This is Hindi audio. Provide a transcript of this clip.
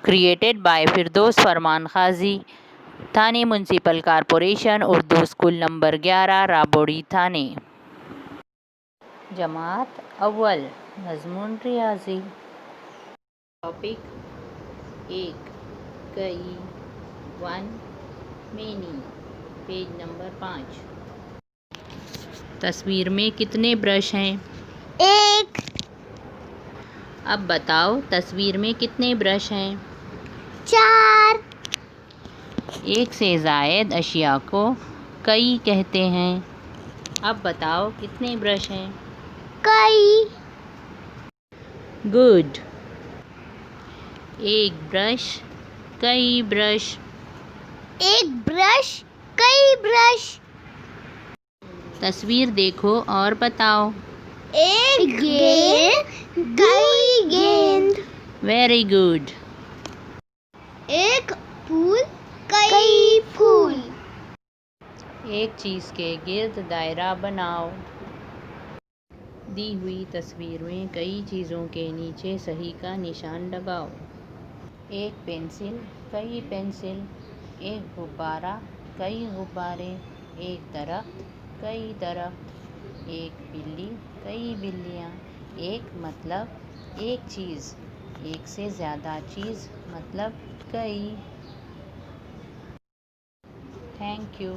Created by Firdaus Farman Khazi, Thane municipal corporation, Urdu school number 11, Rabodi Thane. जमात अव्वल नज़्मुन रियाजी। टॉपिक 1 कई, 1 मेनी। Page number 5। तस्वीर में कितने ब्रश हैं? 1। अब बताओ तस्वीर में कितने ब्रश हैं? 4। एक से ज़ायद अशिया को कई कहते हैं। अब बताओ कितने ब्रश हैं? कई। गुड। एक ब्रश, कई ब्रश। एक ब्रश, कई ब्रश। तस्वीर देखो और बताओ। एक गेंद, कई गेंद। Very good. एक फूल, कई फूल। एक चीज़ के गिर्द दायरा बनाओ। दी हुई तस्वीर में कई चीज़ों के नीचे सही का निशान लगाओ। एक पेंसिल, कई पेंसिल। एक गुब्बारा, कई गुब्बारे। एक दरख्त, कई दरख्त। एक बिल्ली, कई बिल्लियाँ। एक मतलब एक चीज़। एक से ज़्यादा चीज़ मतलब कई। Thank you.